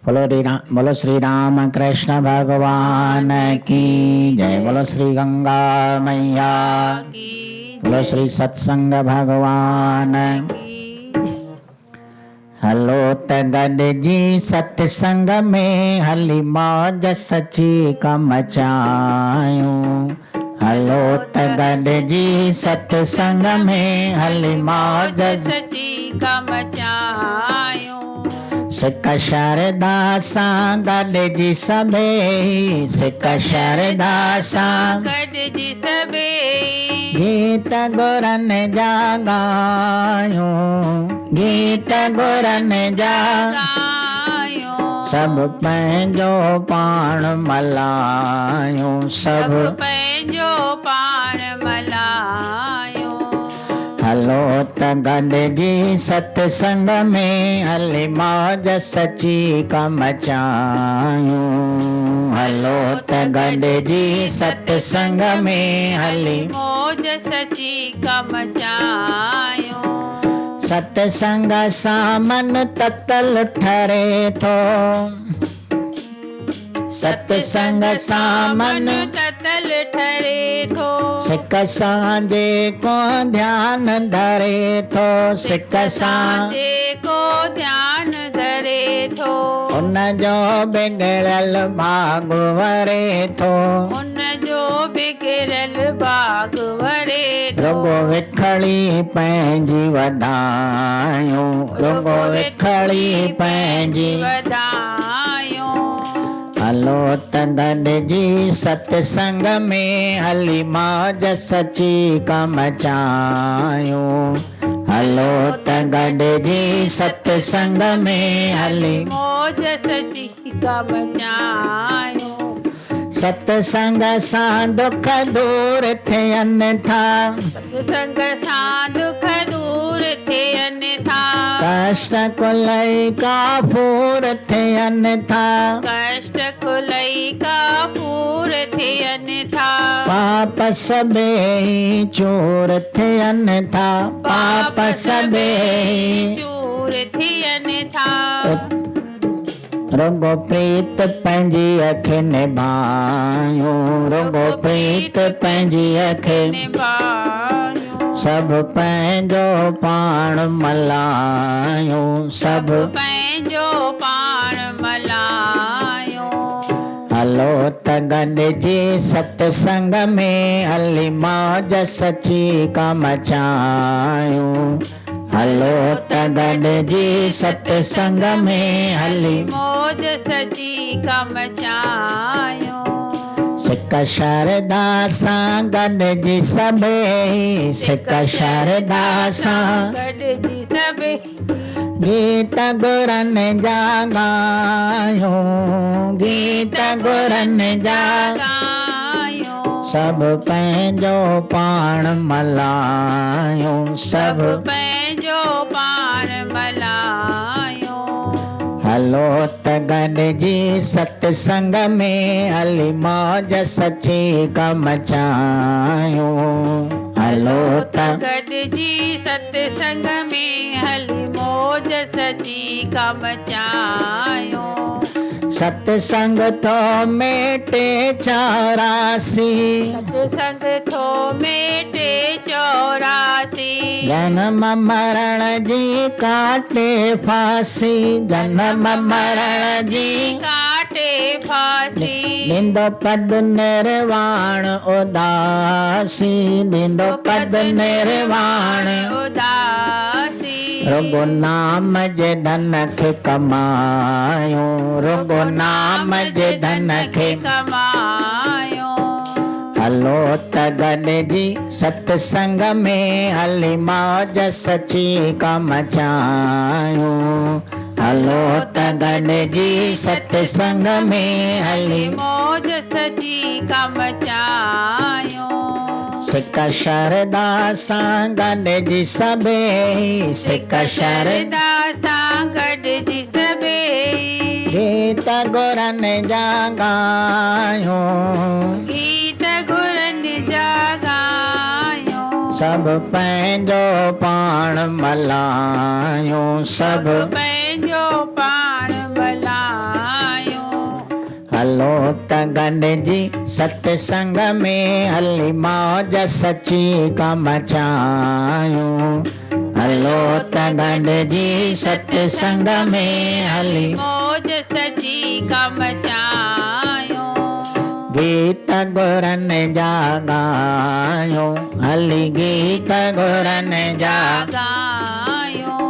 बोलो श्री राम कृष्ण भगवान की जय। बोलो श्री गंगा मैया की। बोलो श्री सत्संग भगवान की। हलो त गॾ जी सत्संग में हली मौज सची कम मचायूं। हलो त गॾ जी सत्संग में हली मौज सची कम मचायूं। सिक शारदा सां गॾिजी सभेई, सिक शारदा सां गॾिजी सभेई, गीत गुरनि जा ॻायूं, गीत गुरनि जा ॻायूं। सभु पंहिंजो पाण मल्हायूं, सभु पंहिंजो पाण मल्हायूं। हलो त गॾिजी सत्संग में हली मौज सची कम मचायूं। हलो त गॾिजी सत्संग में हली मौज सची कम मचायूं। सत्संग सां मन ततल ठरे थो, सत्संग सां मन ततल ठरे थो। सिक सां जेको ध्यानु धरे थो, सिक सां जेको ध्यानु धरे थो, उन जो बिगड़ल भाग वरे थो, उन जो बिगड़ल भाग वरे थो। रुगो विखड़ी पंहिंजी वधायूं, रुगो विखड़ी पंहिंजी वधायूं। हलो त गॾिजी सत्संग में हली मौज सची कम मचायूं। हलो त गॾिजी सत्संग में हली मौज सची कम मचायूं। सत्संग सां दुख दूर थियनि था, सत्संग सां दुख दूर थियनि था। कष्ट कुलई काफूर थियनि था, कष्ट कुलई काफूर थियनि था। पाप सभेई चूर थियनि था, पाप सभेई चूर थियनि था। रुगो प्रीत पंहिंजी अखि निभायूं, रुगो प्रीत पंहिंजी अखि निभायूं। सभु पंहिंजो पाण मल्हायूं, सभु पंहिंजो पाण मल्हायूं। हलो त गॾिजी सत्संग में हली मौज सची कम मचायूं। हलो त गॾिजी सत्संग में हली मौज सची कम मचायूं। सिक शारदा सां गॾिजी सभेई, सिक शारदा सां गॾिजी सभेई, गीत गुरनि जा ॻायूं, गीत गुरनि जा ॻायूं। सभु पंहिंजो पाण मल्हायूं, सभु पंहिंजो पाण मल्हायूं। हलो त गॾिजी सत्संग में हली मौज सची कम मचायूं। हलो त गॾिजी सत्संग में हली मौज सची कम मचायूं। सत्संग थो मेटे चौरासी, सत्संग थो मेटे चौरासी। जन्म मरण जी काटे फांसी, जन्म मरण जी काटे फांसी। ॾींदो पद निर्वाण उदासी, ॾींदो पद निर्वाण उदासी। रुगो नाम जे धन खे कमायूं, रुगो नाम जे धन खे कमायूं। हलो त गॾिजी सत्संग में हली मौज सची कम मचायूं। हलो त गॾिजी सत्संग में हली मौज सची कम मचायूं। सिक शारदा सां गॾिजी सभेई, सिक शारदा सां गॾिजी सभेई, गीत गुरनि जा ॻायूं, गीत गुरनि जा ॻायूं। सभु पंहिंजो पाण मल्हायूं, सभु पंहिंजो पाण मल्हायूं। हलो त गॾिजी सत्संग में हली मौज सची कम चायूं। हलो त गॾिजी सत्संग में हली मौज सची कम चायूं। गीत गुरनि जा ॻायूं। हली गीत गुरनि जा गायूं।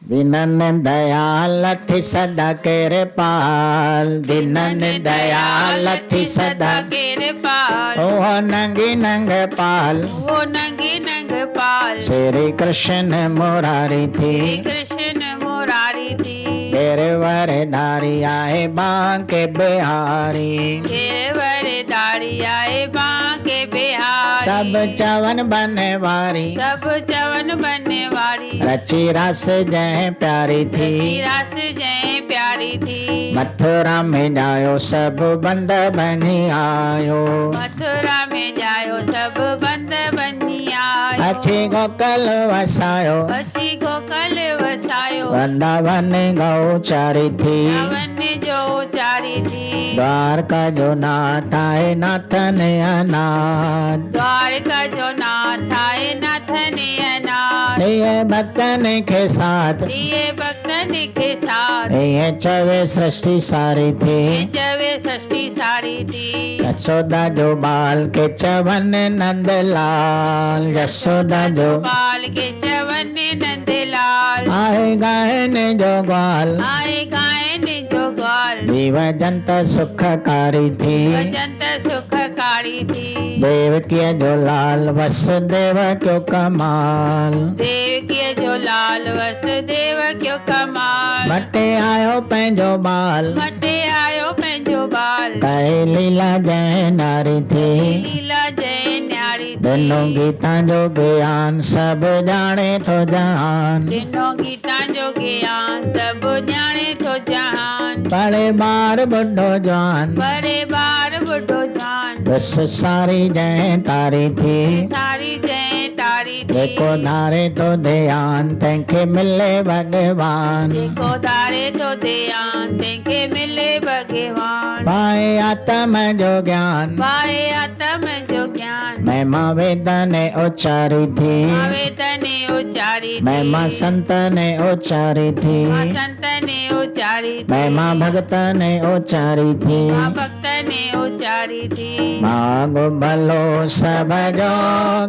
दीननि दयाल थी सदा कृपाल। दीननि दयाल थी सदा कृपाल। ओह नंगी नंग पाल। वो नंगे नंग पाल। श्री कृष्ण मुरारी थी। कृष्ण मुरारी थी। गिरवर धारी आए बांके बिहारी। गिरवर धारी आए बांके बिहारी। सब चवन बनवारी। सब चवन बनवारी। रची रस जय प्यारी थी। रस जय प्यारी थी। मथुरा में जायो सब बंद बनी आयो। मथुरा में जायो सब बंद बनी आयो। अच्छी गोकल वसायो। अच्छी गोकल वसायो। वृंदावन गौ चारी थी। वन जो चारी थी। द्वारका जो नाथ आए नाथन अनाथ। द्वारका जो नाथ आए नाथन अनाथ। ये भक्तन के साथ। ये भक्तन के साथ। ये चवे सृष्टि सारी थी। चवे सृष्टि सारी थी। यशोदा जो बाल के चवन नंदलाल। यशोदा जो बाल के चवन नंदलाल। आए गायन जो ग्वाल। आए गायन जो ग्वाल। जीव जंत सुखकारी थी। जंत सुखकारी थी। देवकी जो लाल वसुदेव क्यों कमाल। देवकी जो लाल वसुदेव क्यों कमाल। मटे आयो पंहिंजो बाल। मटे आयो पंहिंजो बाल। कई लीला जय नारी थी। लीला जय न्यारी थी। दिनों गीता जो ज्ञान सब जाने तो जहान। दिनों गीता जो ज्ञान सब जाने तो जहान। बड़े बार बुढ़ो जवान। बड़े बार बुढ़ो जवान। बस सारी जय तारी थी। सारी जय तारी थी। देखो धारे तो ध्यान तंखे मिले भगवान। देखो धारे तो ध्यान तंखे मिले भगवान। पाए आत्म जो ज्ञान। पाए आत्म जो ज्ञान। महिमा वेद ने उच्चारी थी। वेद ने उच्चारी थी। महिमा संत ने उच्चारी थी। संत ने उच्चारी थी। महिमा भगत ने उच्चारी थी। भक्त ने उच्चारी थी। मांगो भलो सब जो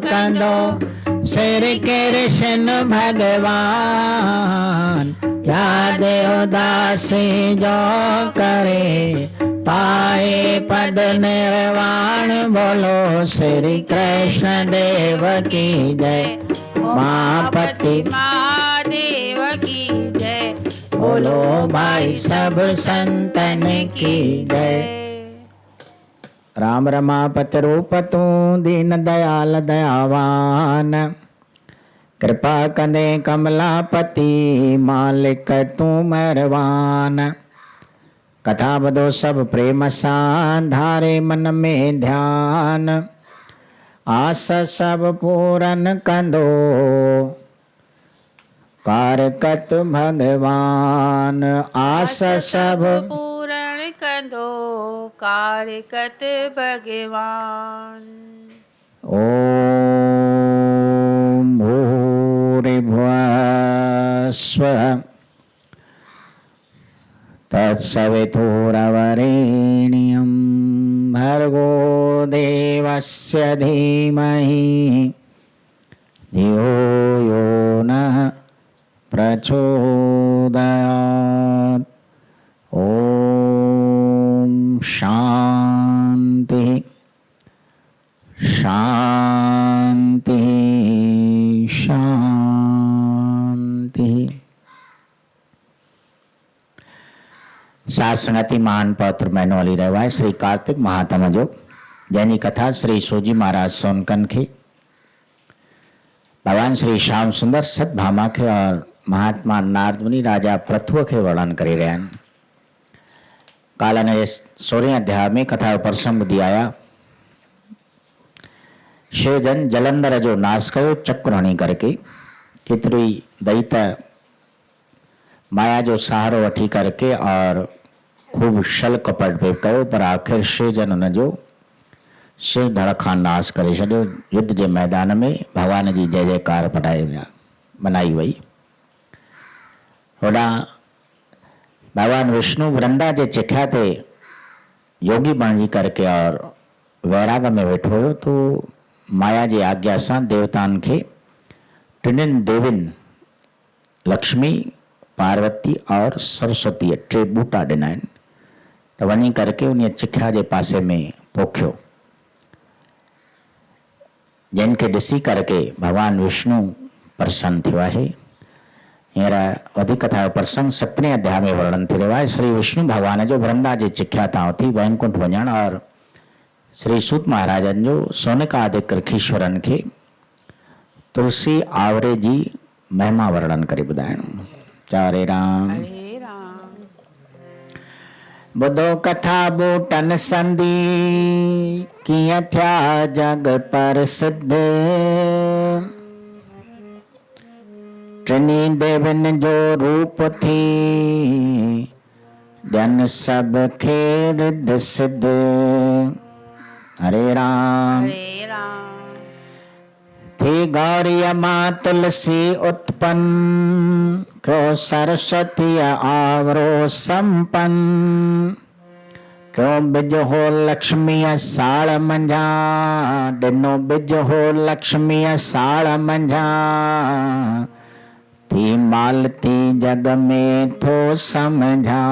कंदो श्री कृष्ण भगवान। याद उदासी जो करे पाए पद निर्वाण। बोलो श्री कृष्ण देव की जय। मापति महादेव की जय। बोलो भाई सब संतन की जय। राम रमापति रूप तूं दीन दयाल दयावान। कृपा कंदे कमलापति मालिक तूं मेहरबान। कथा ॿुधो सब प्रेम सां धारे मन में ध्यान। आस सब पूरन कंदो कारकत भगवान। आस सब पूरण कंदो कारकत भगवान। ओम भूरिभुवः स्वः तत्सवितुर्वरेण्यं भर्गो देवस्य धीमहि धियो यो नः प्रचोदयात्। ओम शांति शांति शांति। सात संगति महान पौत्र मैनो हली रहियो आहे श्री कार्तिक महात्म जो, जंहिंजी कथा श्री सोजी महाराज सोनकन खे भगवान श्री श्याम सुंदर सतभामा खे और महात्मा नारद मुनि राजा पृथु खे वर्णन करे रहिया आहिनि। काल हिन जे 16वें अध्याय में कथा जो प्रसंग ॿुधी आया। शिवजन जलंधर जो नाश कयो चक्र हणी करके। केतिरी दैत माया जो सहारो वठी करके और खूब छल कपट पे कयो, पर आख़िर शिवजन उन जो शिव धड़ खां नाश करे छॾियो। युद्ध जे मैदान में भगवान जी जय जयकार मनाई वई। होॾां भगवान विष्णु वृंदा जे चिख्या ते योगी बणिजी करके और वैराग में वेठो हुयो, तो माया जी आज्ञा सां देवताउनि खे टिनिनि देवियुनि लक्ष्मी, पार्वती और सरस्वती टे बूटा ॾिना आहिनि, त वञी करके उन चिख्या जे पासे में पोखियो, जिनखे ॾिसी करके भगवान विष्णु प्रसन्न थियो आहे। हींअर वधीक कथा जो प्रसंग 17वें अध्याय में वर्णन थी रहियो आहे। श्री विष्णु भगवान जो वृंदा जी चिख्या तां उथी वैकुंठ वञण और श्री सूत महाराजन जो सोनकादिक ऋखीश्वरनि खे तुलसी आवरे जी महिमा वर्णन करे ॿुधाइणु। चारे राम हरे राम। ॿुधो कथा बूटन संदी, कीअं थिया जग प्रसिद्ध। टिनी देवियुनि जो रूप थी, ॼन सब खे रिद्ध सिद्ध। हरे राम। हरे राम। थी गौरीय मां तुलसी उत्पन्न, क्यों सरस्वती आवरो संपन्न। क्यों बिज हो लक्ष्मीअ साड़ मंझा, ॾिनो बिज हो लक्ष्मीअ साड़ मंझा। थी मालती जग में थो समझा,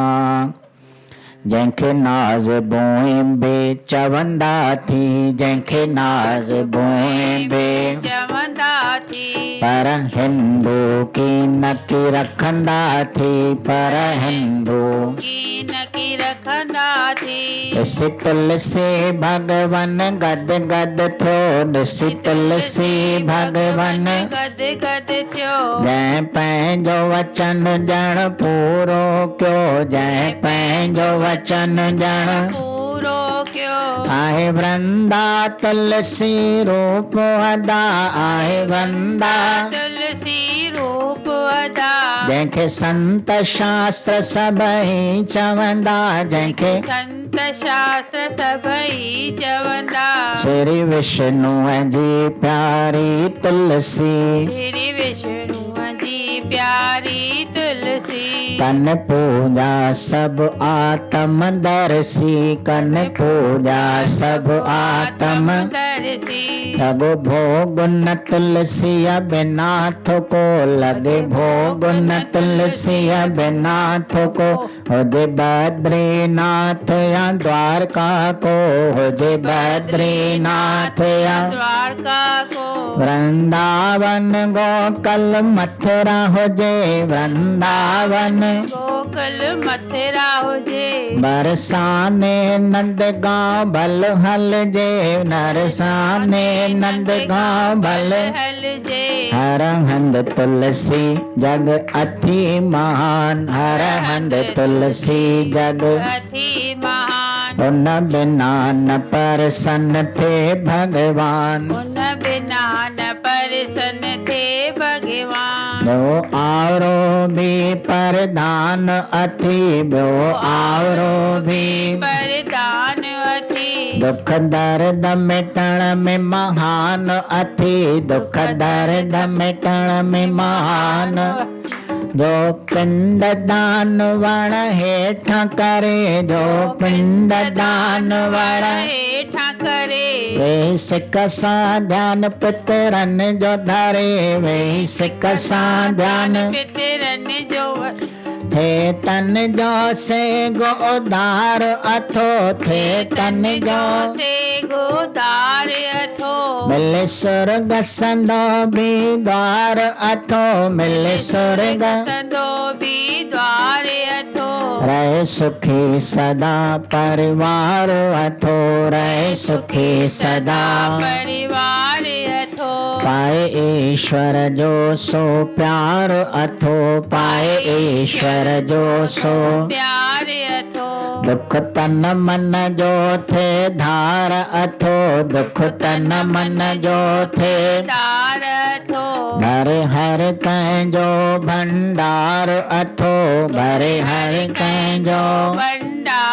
जंहिंखे नाज़ बोए बे चवंदा थी, जंहिंखे नाज़ बोए बे चवंदा थी। पर हिंदू की नकी रखंदा थी, पर हिंदू की नकी रखंदा थी। ॾिसी तुलसी भगवन गद गद थियो, ॾिसी तुलसी भगवन गद गद थियो। जंहिं पंहिंजो वचन ॼण पूरो कयो, जंहिं पंहिंजो वचन ॼण पूरो कयो। आहे वृंदा तुलसी रूप अदा, आहे वृंदा तुलसी रूप अदा। जंहिंखे संत शास्त्र सभई चवंदा, जंहिंखे संत शास्त्र सभई चवंदा। श्री विष्णुअ जी प्यारी तुलसी, श्री विष्णुअ जी प्यारी तुलसी। कन पूजा सब आत्म दर्शी, कन पूजा सब आत्म दर्शी। तब भोग न तुलसी बिना थको लगे, भोग न तुलसी बिना थको। हुजे बद्रीनाथ या द्वारका को, हुजे बद्रीनाथ या द्वारका को। वृंदावन गोकल मथुरा हुजे, वृंदावन गोकुल मथुरा हुजे। बरसाने नंदगांव भल हल जे, नरसाने नंदगांव भल हल जे। हर हंद तुलसी जग अति महान, हर हंद तुलसी जग अति महान। उन बिना न प्रसन्न थे भगवान, उन बिना न प्रसन्न थे भगवान। ॿियो आवरो भी परदान अथी, ॿियो आवरो भी परदान अथी। दुख दर्द मिटण में महान अथी, दुख दर्द मिटण में महान। जो पिंड दान वण हेठा करे, जो पिंड दान वण हेठा करे। वे सिक सां ध्यान पितरनि जो धरे, वे सिक सां ध्यान पितरनि जो थे तन जो से गोदार अथो, थे तन जो से गोदार अथो। मिले स्वर्ग संदो भी द्वार अथो, मिले स्वर्ग संदो भी द्वार अथो। रहे सुखी सदा परिवार अथो, रहे सुखी सदा परिवार अथो। पाए ईश्वर जो सो प्यार अथो, पाए ईश्वर जो सो प्यार अथो। दुख तन मन जो थे धार अथो, दुख तन मन जो थे धार अथो। भरे हर कंहिंजो भंडार अथो, भरे हर कंहिंजो भंडार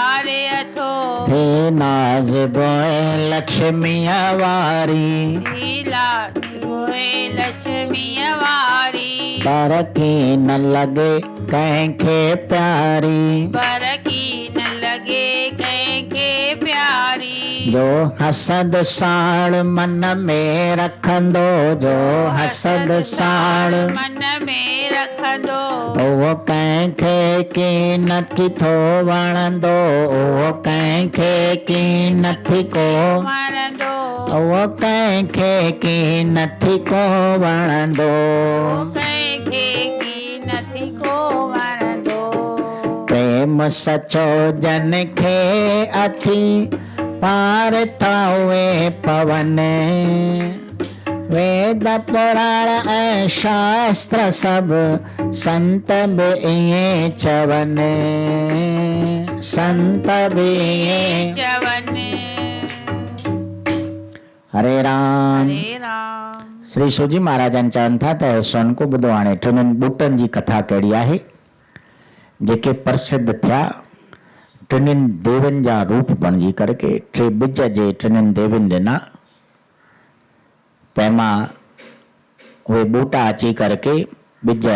नाज बोए लक्ष्मीअ वारी, लाज बोए लक्ष्मीअ वारी, पर की न लगे कंहिंखे प्यारी, पर की न लगे कंहिंखे प्यारी, जो हसद साण मन में रखंदो, जो हसद साण मन में रखंदो, उहो कंहिंखे की नथी थो वणंदो, उहो कंहिंखे की नथी को, वणंदो, उहो कंहिंखे की नथी को वणंदो, कंहिंखे की नथी को वणंदो, प्रेम सचो जन खे अथी पार था उहे पवन, वेद पुराण ऐं शास्त्र सभु संत बि ईअं चवनि, संत बि ईअं चवन। हरे राम। हरे राम। श्री सूजी महाराजन चवनि था त सोनको ॿुधो हाणे टिनिनि ॿूटनि जी कथा कहिड़ी आहे जेके प्रसिद्ध थिया, टिनिनि देवनि जा रूप बणिजी करके टे ॿिज जे टिनिनि देवनि ॾिना, तंहिंमां उहे ॿूटा अची करके ॿिज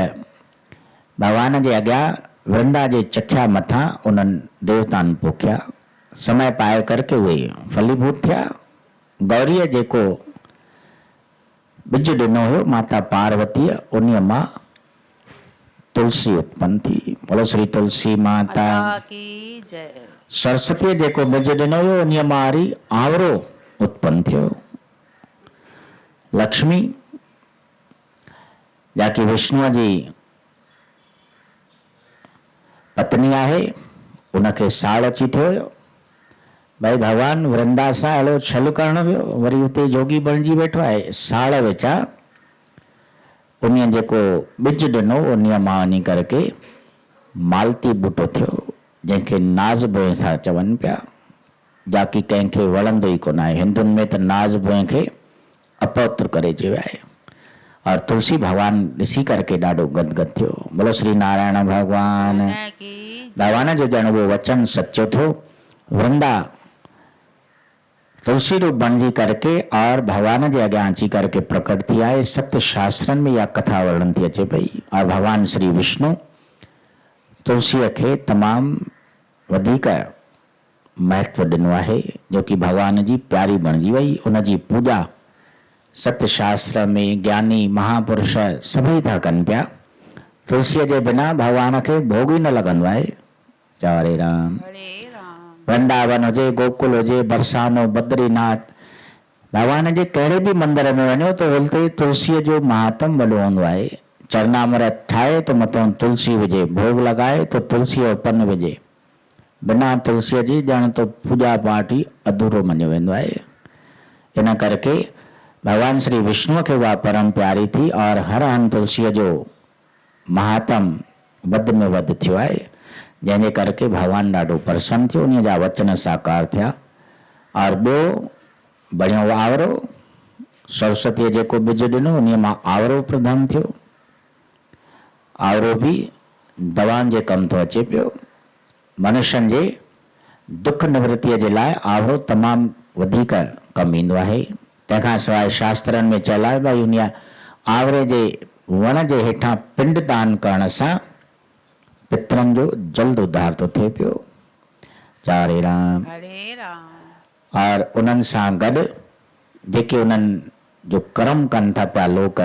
भॻवान जे अॻियां वृंदा जे चखिया मथां उन्हनि देवताउनि पोखिया, समय पाए करके उहे फलीभूत थिया। गौरीअ जेको ॿिज ॾिनो हुयो माता पार्वतीअ, उन मां तुलसी उत्पन्न थी। बोलो श्री तुलसी माता की जय। सरस्वतीअ जेको ॿिज ॾिनो हुयो उन मां वरी आवरो उत्पन्न थियो। लक्ष्मी जाकी विष्णुअ जी पत्नी आहे, उनखे साड़ अची थियो हुयो। भाई भगवान वृंदा सां अहिड़ो छल करण वियो, वरी हुते जोगी बणिजी वेठो आहे, साड़ वेचा उन जेको ॿिज ॾिनो उन मां वञी करके मालती बूटो थियो, जंहिंखे नाज़ बोए सां चवनि पिया, जाकी कंहिंखे वणंदो ई कोन आहे। हिंदुनि में त नाज़ बोए खे अपवित्र करे चयो आहे। और तुलसी भगवान ॾिसी करके ॾाढो गदगद थियो। बोलो श्री नारायण भगवान। भगवान जो ॼण उहो वचन सचो थियो। वृंदा तुलसी रूप बणिजी करके और भगवान जे अॻियां अची करके प्रकट थी आहे। सत्य शास्त्रनि में इहा कथा वर्णन थी अचे पई। और भगवान श्री विष्णु तुलसीअ खे तमामु वधीक महत्व ॾिनो आहे, जो कि भगवान जी प्यारी बणिजी वई। उनजी पूॼा सत्य शास्त्र में ज्ञानी महापुरुष सभई था कनि पिया। तुलसीअ जे बिना भगवान खे भोग ई न लॻंदो आहे। चओ हरे राम। वृंदावन हुजे, गोकुल हुजे, बरसानो, बद्रीनाथ, भगवान जे कहिड़े बि मंदर में वञो तो उते तुलसीअ जो महात्म वॾो हूंदो आहे। चरणामृत ठाहे तो मथां तुलसी विझे, भोग लॻाए तो तुलसीअ जो पन विझे। बिना तुलसीअ जी ॼण तो पूॼा पाठ ई अधूरो मञियो वेंदो आहे। इन करके भगवान श्री विष्णुअ खे उहा परम प्यारी थी और हर हंधि तुलसीअ जो महात्म वध में वध थियो आहे, जंहिंजे करके भगवान ॾाढो प्रसन्न थियो। उन जा वचन साकार थिया। और ॿियो बढ़ियो आवरो, सरस्वतीअ जेको ॿिज ॾिनो उन मां आवरो प्रधान थियो। आवरो बि दवाउनि जे कमु थो अचे पियो। मनुष्यनि जे दुख निवृत्तीअ जे लाइ आवरो तमामु वधीक कमु ईंदो आहे। तंहिंखां सवाइ शास्त्रनि में चयल आहे भई उन आवरे जे वण जे हेठां पिंड दान करण सां पितरनि जो जल्द उद्धार थो थिए पियो। हरे राम। और उन्हनि सां गॾु जेके उन्हनि जो कर्म कनि था पिया लोक,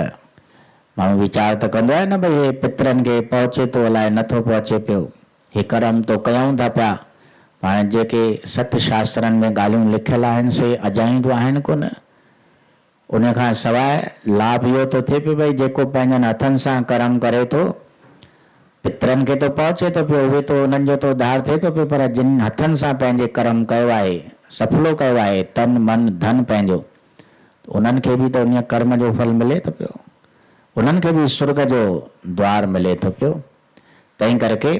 माण्हू वीचार त कंदो आहे न भई हे पितरनि खे पहुचे थो अलाए नथो पहुचे पियो, हे कर्म तो कयूं था पिया। हाणे जेके सत्य शास्त्रनि में ॻाल्हियूं लिखियल आहिनि से अजाईंदियूं आहिनि कोन। उन खां सवाइ लाभ इहो थो थिए पियो भई जेको पंहिंजनि हथनि सां कर्म करे थो पितरनि खे तो पहुचे थो पियो, उहे तो उन्हनि जो तो उद्धार थिए थो पियो। पर जिन हथनि सां पंहिंजे कर्म कयो आहे, सफलो कयो आहे, तन मन धन पंहिंजो, उन्हनि खे बि त उन कर्म जो फल मिले थो पियो, उन्हनि खे बि स्वर्ग जो द्वार मिले थो पियो। तंहिं करके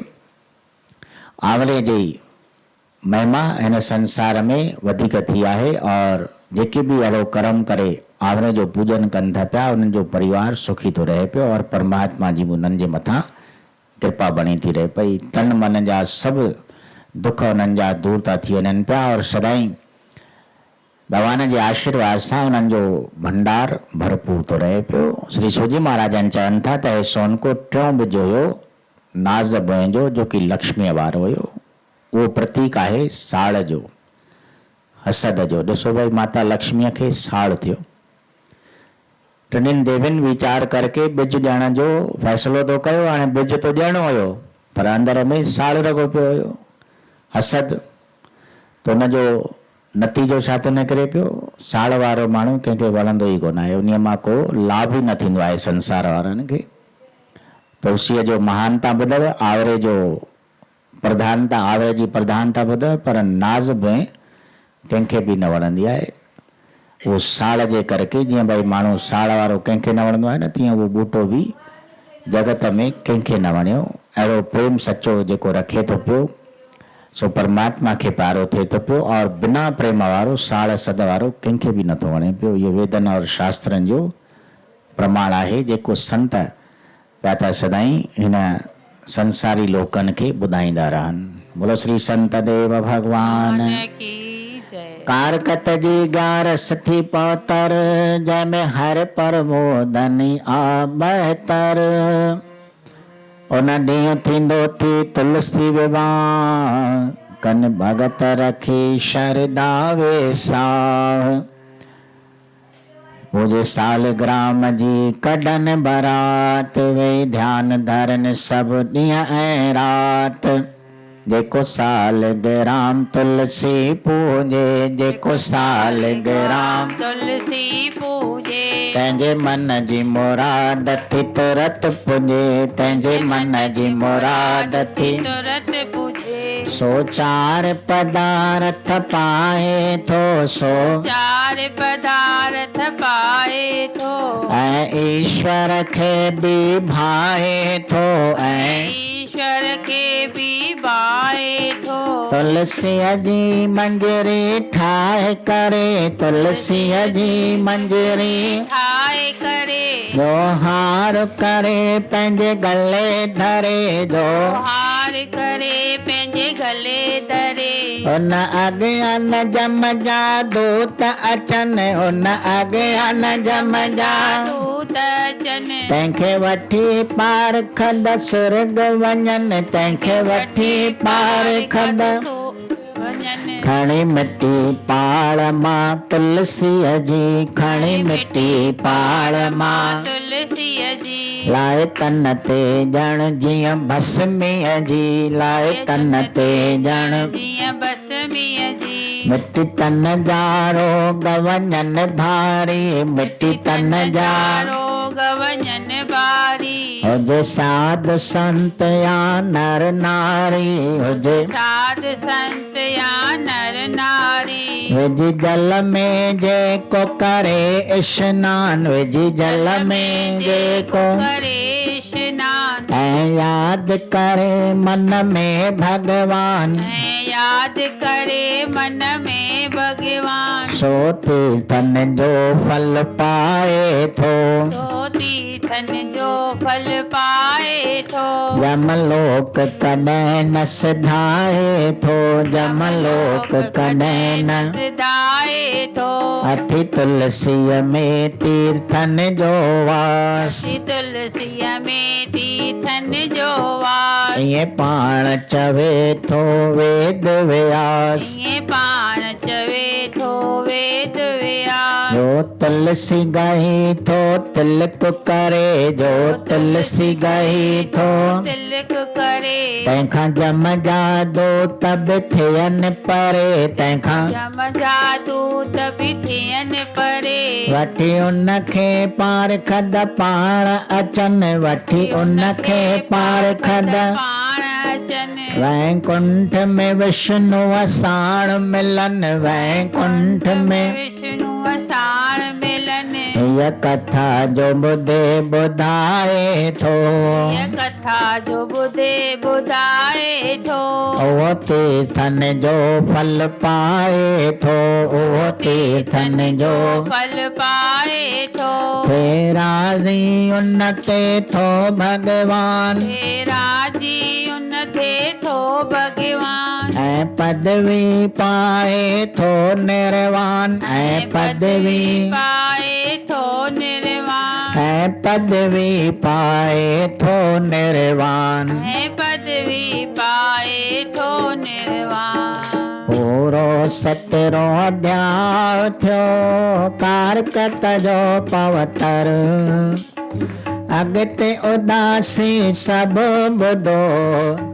आवरे जी महिमा हिन संसार में वधीक थी आहे। और जेके बि अहिड़ो कर्म करे आवरे जो पूजन कनि था पिया, उन्हनि जो परिवार सुखी थो रहे पियो और परमात्मा जी उन्हनि जे मथां कृपा बणी थी रहे पई। तन मन जा सभु दुख उन्हनि जा दूर था थी वञनि पिया और सदाईं भगवान जे आशीर्वाद सां उन्हनि जो भंडार भरपूर थो रहे पियो। श्री सूजी महाराजनि चवनि था त हे सोनकोट टियों ॿिज हुयो नाज़ भोएं जो, जो कि लक्ष्मीअ वारो हुयो। उहो प्रतीक आहे साड़ जो, हसद जो। ॾिसो भई माता लक्ष्मीअ खे साड़ थियो। टिनिनि देवियुनि वीचार करके ॿिज ॾियण जो फ़ैसिलो तो कयो। हाणे ॿिज तो ॾियणो हुयो पर अंदर में साड़ लॻो पियो हुयो, हसद। तो उनजो नतीजो छा थो निकिरे पियो, साड़ वारो माण्हू कंहिंखे वणंदो ई कोन आहे, उन मां को लाभ ई न थींदो आहे संसार वारनि खे। तुलसीअ जो महानता ॿुधव, आवरे जो प्रधानता, आवरे जी प्रधानता ॿुधव, पर नाज़ भोएं कंहिंखे बि न वणंदी आहे। वो साड़ जे करके, जीअं भई माण्हू साड़ वारो कंहिंखे न वणंदो आहे न, तीअं उहो बूटो बि जगत में कंहिंखे न वणियो। अहिड़ो प्रेम सचो जेको रखे थो पियो सो परमात्मा खे प्यारो थिए थो पियो, और बिना प्रेम वारो साड़ सद वारो कंहिंखे बि नथो वणे पियो। इहो वेदन और शास्त्रनि जो प्रमाण आहे जेको संत पिया था सदाईं हिन संसारी लोकनि खे ॿुधाईंदा रहनि। बोलो श्री संत देव भगवान की जय। कारकत जी ग्यारस थी पौतर, जंहिंमें हर प्रमोदन आ बहतर। उन ॾींहुं थींदो थी तुलसी विवाह, कन भगत रखी शरदा वेसाह। मुझे साल ग्राम जी कढन बरात, वे ध्यान धरन सब ॾींहं ऐं रात। जेको साल ग्राम तुलसी पूजे, जेको साल ग्राम तुलसी पूजे, तंहिंजे मन जी मुराद थी तुरत पुॼे, तंहिंजे मन जी मुराद थी तुरत पूजे। सो चार पदार्थ पाए थो, सो चार पदार्थ पाए थो, ऐं ईश्वर खे बि भाए थो, ऐं ईश्वर खे बि भाए थो। तुलसीअ जी मंजरी ठाहे करे, तुलसीअ जी मंजरी ठाहे करे, जो हार करे पंहिंजे गले धरे, जो हार करे पंहिंजे गले धरे। उन अॻियां न जम जा दूत अचनि, उन अॻियां न जम जा दूत अचनि, तंहिंखे वठी पार खद सुर्ग वञनि, तंहिंखे वठी पार खद वञनि। खणी मिटी पाड़ मां तुलसीअ जी, खणी मिटी पाड़ मां तुलसीअ जी, लाए तन ते ॼण जीअं भस्मीअ जी, लाए तन ते ॼण जीअं भस्मीअ जी। मिटी तन जा रोग वञनि भारी, मिटी तन जा रोग वञनि भारी। हुजे साध संत या नर नारी, हुजे साध संत या नर नारी। विझी जल में जेको करे स्नान, विझी जल में जेको करे स्नान, ऐं यादि करे मन में भगवान, ऐं यादि करे मन में भगवान। सो तीर्थन जो फल पाए थो, सो तीर्थन जो फल पाए थो। जमलोक कॾहिं न सिधाए थो, जमलोक कॾहिं न सदाए थो। अथी तुलसीअ में तीर्थन जो वास, तुलसीअ में तीर्थन जो वास। ईअं पाण चवे थो वेद व्यास, ईअं पाण चवे थो वेद व्यास। जो तुलसी गही थो तिलक करे, जो तुलसी गही थो तिलक करे, तंहिंखां जम जादो तब थियनि परे, तंहिंखां जम जादू तबि थियनि परे। वठी उनखे पार खद पाण अचनि, वठी उनखे पार खद पाण अचनि। वैकुंठ में विष्णु साण मिलन, वैकुंठ में विष्णु साण मिलन। हीअ कथा जो ॿुधे ॿुधाए थो, हीअ कथा जो ॿुधे ॿुधाए थो। उहो तीर्थन जो फल पाए थो, उहो तीर्थन जो फल पाए थो। हे राज़ी उन ते थो भगवान, हे राजी उन थे थो भगवान। ऐं ऐं पदवी पाए थो निर्वाण ऐं पदवी पाए थो निर्वाण ऐं पदवी पाए थो निर्वाण ऐं पदवी पाए थो निर्वाण पूरो 17 अध्याय थियो कारकत जो पवित्र अॻिते उदासी सभु ॿुधो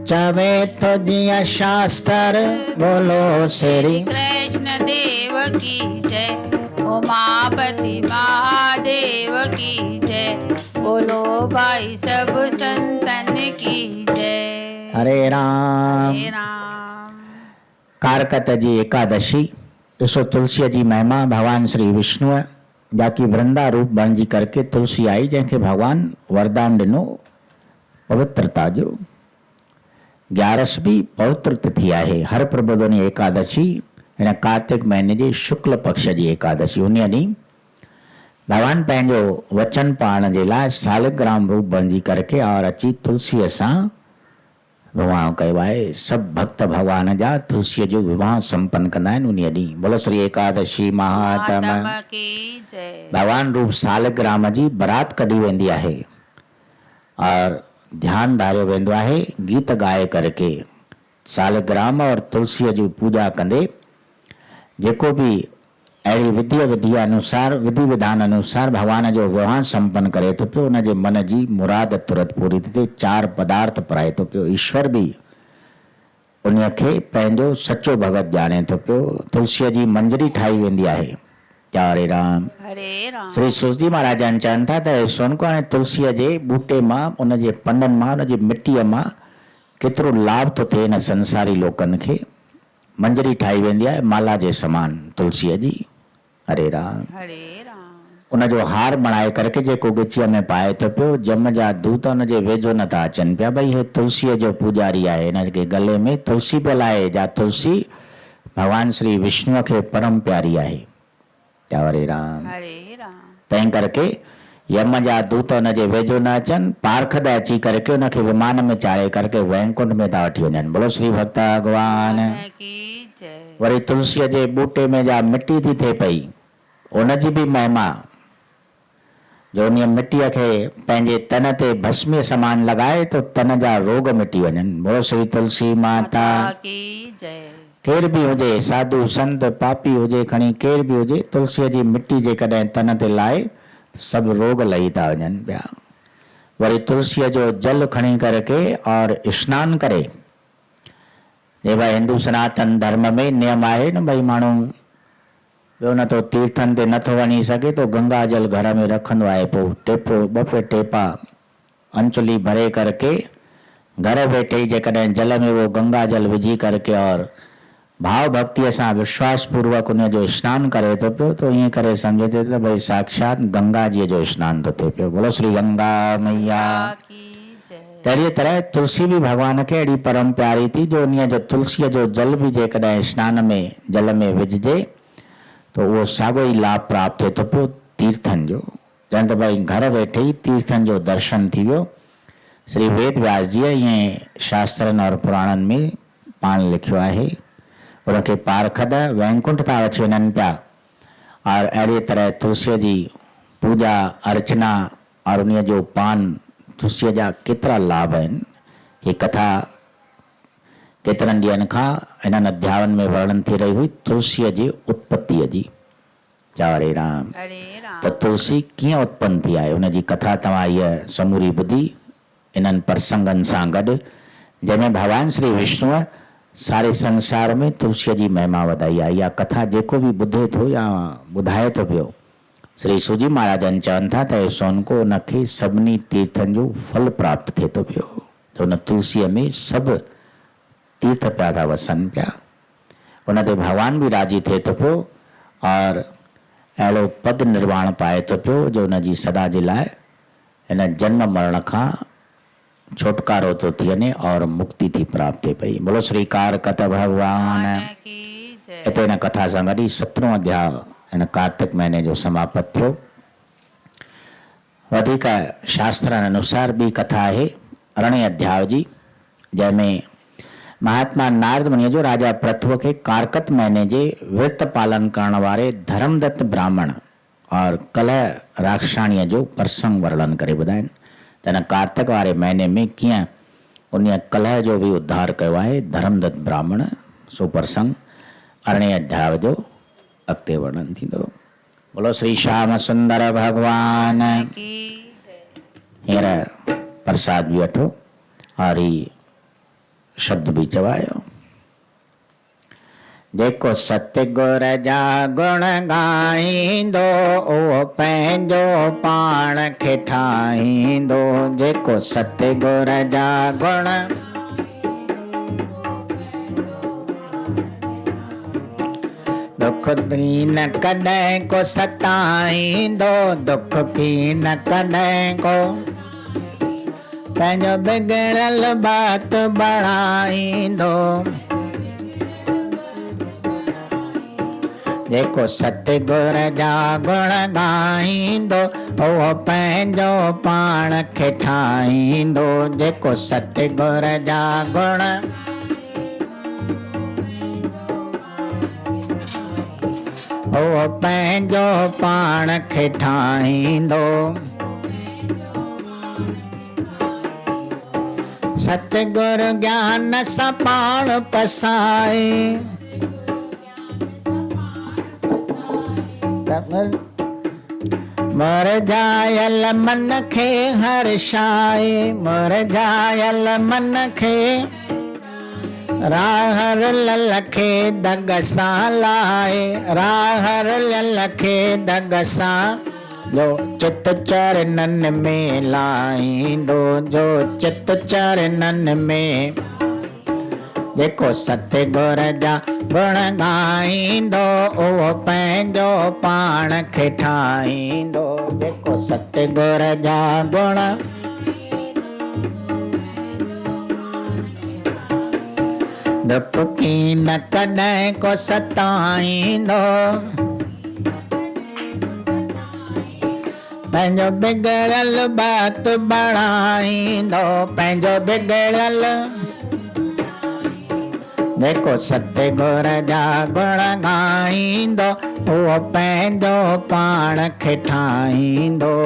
चवे थो जीअं शास्त्र बोलो श्री कृष्ण देव की जय उमापति महादेव की जय बोलो भाई सब संतन की जय हरे राम। हरे राम कारकत जी एकादशी ॾिसो तुलसीअ जी महिमा भगवान श्री विष्णुअ जाकी वृंदा रूप बणिजी करके तुलसी आई जंहिंखे भगवान वरदान ॾिनो पवित्रता जो। 11 बि पवित्र तिथि आहे हर प्रबोधनी एकादशी हिन कार्तिक महीने जी शुक्ल पक्ष जी एकादशी। उन ॾींहुं भगवान पंहिंजो वचन पाइण जे लाइ सालिग्राम रूप बणिजी करके और अची तुलसीअ सां विवाह कयो आहे। सभु भक्त भगवान जा तुलसीअ जो विवाह संपन्न कंदा आहिनि उन ॾींहुं। बोलो श्री एकादशी महात्म की जय भगवान रूप सालिग्राम जी बारात कढी वेंदी आहे और ध्यान धारियो वेंदो आहे गीत गाए करके सालिग्राम और तुलसीअ जी पूजा कंदे जेको बि अहिड़ी विधि अनुसार विधि विधान अनुसार भगवान जो विवाह संपन्न करे थो पियो उनजे मन जी मुराद तुरंत पूरी थी थिए। 4 पदार्थ पराए थो पियो। ईश्वर बि उनखे पंहिंजो सचो भगत ॼाणे थो पियो। तुलसीअ जी मंजरी ठाही वेंदी आहे। हरे राम। हरे राम श्री सुरजी महाराजन चवनि था त सोनको हाणे तुलसीअ जे बूटे मां उनजे पननि मां उनजी मिटीअ मां केतिरो लाभ थो थिए हिन संसारी लोकनि खे। मंजरी ठाही वेंदी आहे माला जे समान तुलसीअ जी। हरे राम। हरे राम उनजो हार बणाए करके जेको गिचीअ में पाए थो पियो जम जा दूत उनजे वेझो नथा अचनि पिया भई हे तुलसीअ जो पूजारी आहे हिनजे गले में तुलसी पियल आहे जा तुलसी भगवान श्री विष्णुअ खे परम प्यारी आहे। हरे राम। हरे राम तंहिं करके यम जा दूत उनजे वेझो न अचनि पारखद अची करके उनखे विमान में चाढ़े करके वैकुंठ में था वठी वञनि। बोलो श्री भक्त भगवान की जय वरी तुलसीअ जे बूटे में जा मिटी थी थिए पई उनजी बि महिमा जो उन मिटीअ खे पंहिंजे तन ते भस्मीअ समान लॻाए तो तन जा रोग मिटी वञनि। बोलो श्री तुलसी माता की जय केर बि हुजे साधु संत पापी हुजे खणी केर बि हुजे तुलसीअ जी मिटी जेकॾहिं तन ते लाए सभु रोग लही था वञनि पिया। वरी तुलसीअ जो जल खणी करके और स्नान करे जे भाई हिंदू सनातन धर्म में नियम आहे न भई माण्हू ॿियो न तो तीर्थनि ते नथो वञी सघे तो गंगा जल घर में रखंदो आहे पोइ टेपो ॿ टेपा अंचुली भरे करके घर वेठे ही जेकॾहिं जल में वो गंगा जल विझी करके और भाव भक्ति सां विश्वास पूर्वक उन जो स्नान करे तो पियो तो ईअं करे सम्झे थो त भई साक्षात गंगा जी जो स्नान तो थिए पियो। बोलो श्री गंगा मैया की जय तहिड़ी तरह तुलसी भी भगवान के अहिड़ी परम प्यारी थी जो उन जो तुलसीअ जो जल भी जेकॾहिं स्नान में जल में विझजे तो वो साॻियो ई लाभ प्राप्त थिए थो पियो तीर्थनि जो। चवनि त भई घर वेठे ही तीर्थनि जो दर्शन थी वियो। श्री वेद व्यास जी ईअं शास्त्रनि और पुराणनि में पाण लिखियो आहे। उनखे पारखद वैकुंठ था अची वञनि पिया और अहिड़ी तरह तुलसीअ जी पूजा अर्चना और उन जो पान तुलसीअ जा केतिरा लाभ आहिनि। ही कथा केतिरनि ॾींहंनि खां हिननि अध्यायनि में वर्णन थी रही हुई तुलसीअ जी उत्पत्तिअ जी। हरे राम। हरे राम त तुलसी कीअं उत्पन्न थी आहे उनजी कथा तव्हां हीअ समूरी ॿुधी इन्हनि प्रसंगनि सां गॾु जंहिंमें भगवान श्री विष्णुअ सारे संसार में तुलसीअ जी महिमा वधाई आहे। इहा कथा जेको बि ॿुधे थो या ॿुधाए थो पियो श्री सूजी महाराजन चवनि था त सोनको उनखे सभिनी तीर्थनि जो फल प्राप्त थिए थो पियो। त उन तुलसीअ में सभु तीर्थ पिया था वसनि पिया। उन ते भगवान बि राजी थिए थो पियो और अहिड़ो पद निर्वाण पाए थो पियो जो उनजी सदा जे लाइ हिन जन्म मरण खां छुटकारो तो थी वञे और मुक्ति थी प्राप्त थिए पई। बोलो श्री कारकत भगवान की जय हिते हिन कथा सां गॾु 17 अध्याय हिन कार्तिक महीने जो समाप्त थियो। वधीक शास्त्रनि अनुसार ॿी कथा आहे 18 अध्याय जी जंहिंमें महात्मा नारद मुनि जो राजा पृथु के कारकत महीने जे व्रत पालन करण वारे धर्मदत्त ब्राह्मण और कलह राक्षाणीअ जो प्रसंग वर्णन करे ॿुधाइनि त हिन कार्तिक वारे महीने में कीअं उन कलह जो भी उद्धार कयो आहे धर्मदत्त ब्राह्मण। सो प्रसंग 18 अध्याय जो अॻिते वर्णन थींदो। बोलो श्री श्याम सुंदर भगवान की हींअर प्रसाद भी वठो और ही शब्द भी चवायो। जेको सतगुर जा गुण गाईंदो उहो पंहिंजो पाण खे ठाहींदो। जेको सतगुर जा गुण दुख की न कॾहिं को सताईंदो, दुख की न कॾहिं को पंहिंजो बिगड़ल बात बढ़ाईंदो। जेको सतगुर जा गुण गाईंदो उहो पंहिंजो पाण खे ठाहींदो। जेको सतगुर जा गुण उहो पंहिंजो पाण खे ठाहींदो। सतगुर ज्ञान सां पाण पसाए, मुरझायल मन खे हर्षाए, मुरझायल मन खे राहर लल खे दग सां लाए, राहर लल खे दग सां जो चित चरणन में लाईंदो। जो चित चरणन में जेको सतगुर जा गुण गाईंदो उहो पंहिंजो पाण खे ठाहींदो। जेको सतगुर जा गुण दुख की न कॾहिं को सताईंदो, पंहिंजो बिगड़ल बात बढ़ाईंदो। पंहिंजो बिगड़ल जेको सतगुर जा गुण गाईंदो उहो पंहिंजो पाण खे ठाहींदो।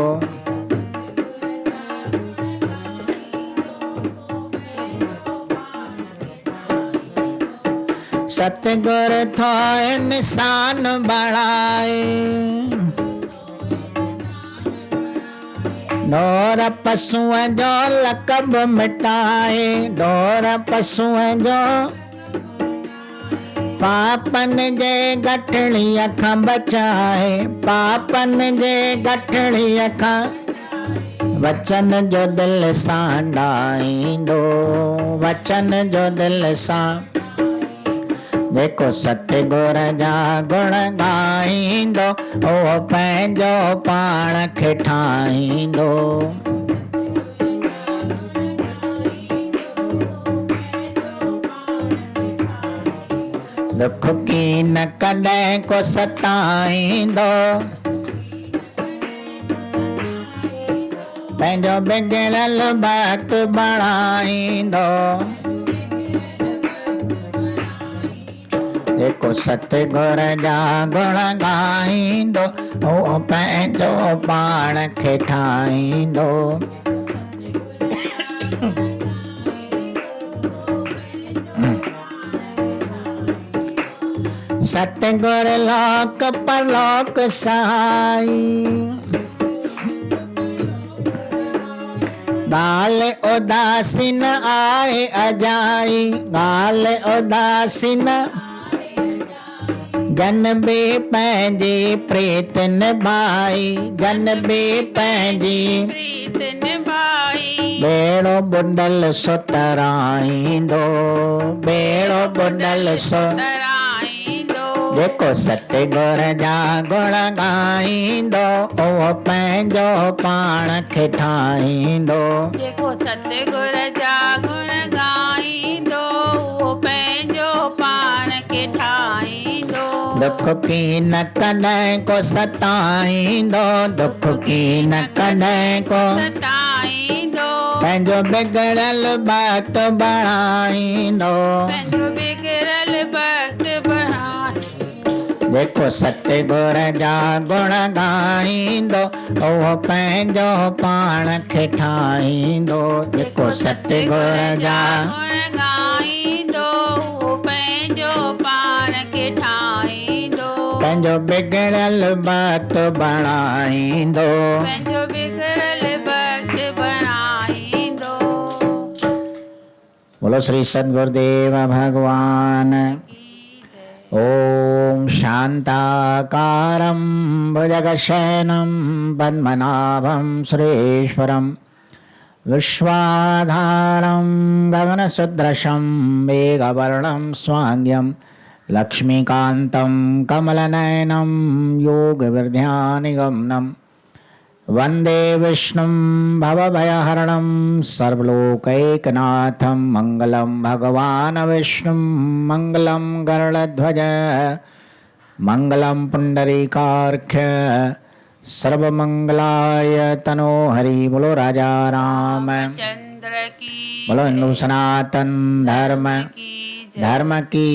सतगुर थो इंसान बढ़ाए, ढोर पशुअ जो लक़ब मिटाए, ढोर पशुअ जो पापन जे गठड़ीअ खां बचाए, पापन जे गठड़ीअ खां वचन जो दिल सां ॾाईंदो। वचन जो दिल सां जेको सतगुर जा गुण गाईंदो उहो पंहिंजो पाण खे ठाहींदो। दुख की न कॾहिं को सताईंदो, पंहिंजो बिगड़ल बात बढ़ाईंदो। जेको सतगुर जा गुण गाईंदो उहो पंहिंजो पाण खे ठाहींदो। सतगुर लोक परलोक सहाई, ॻाल्हि उदासी न आहे अजाई, ॻाल्हि उदासी न जन बि पंहिंजी प्रीत निभाई, जन बि पंहिंजी प्रीत निभाई। बेड़ो बुॾल सो तराईंदो, बेड़ो बुॾल सो तराईंदो। जेको सतगुर जा गुण गाईंदो उहो पंहिंजो पाण खे ठाहींदो। जेको सतगुर जा गुण गाईंदो उहो पंहिंजो पाण खे ठाहींदो। दुख की न कॾहिं को सताईंदो, दुख की न कॾहिं को सताईंदो। पंहिंजो बिगड़ल भक्त बणाईंदो पंहिंजो बिगड़ल भक्त बणाईंदो जेको सतगुर जा गुण ॻाईंदो उहो पंहिंजो पाण खे ठाहींदो जेको सतगुर जा गुण ॻाईंदो उहो पंहिंजो पाण खे ठाहींदो पंहिंजो बिगड़ल भक्त बणाईंदो पंहिंजो बिगड़ल भक्त बणाईंदो बोलो श्री सद्गुरुदेव भगवान ओम शांताकारं भुजगशयनं पद्मनाभं सुरेश्वरं विश्वाधारं गगनसदृशं मेघवर्णं स्वांग्यं लक्ष्मीकान्तं कमलनयनं योगविद्यानिगमनं वन्दे विष्णुं भवभयहरणं सर्वलोकैकनाथं मङ्गलं भगवान् विष्णुं मङ्गलं गरुडध्वज मङ्गलं पुण्डरीकार्क्ष सर्वमंगलाय तनो हरि बोलो राजा राम चंद्र की बोलो हिंदू सनातन धर्म की धर्म की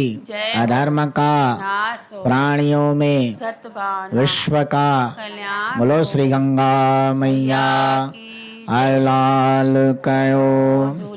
अधर्म का नाश हो प्राणियों में सतभावना विश्व का कल्याण बोलो श्री गंगा मैया की आय लाल कयो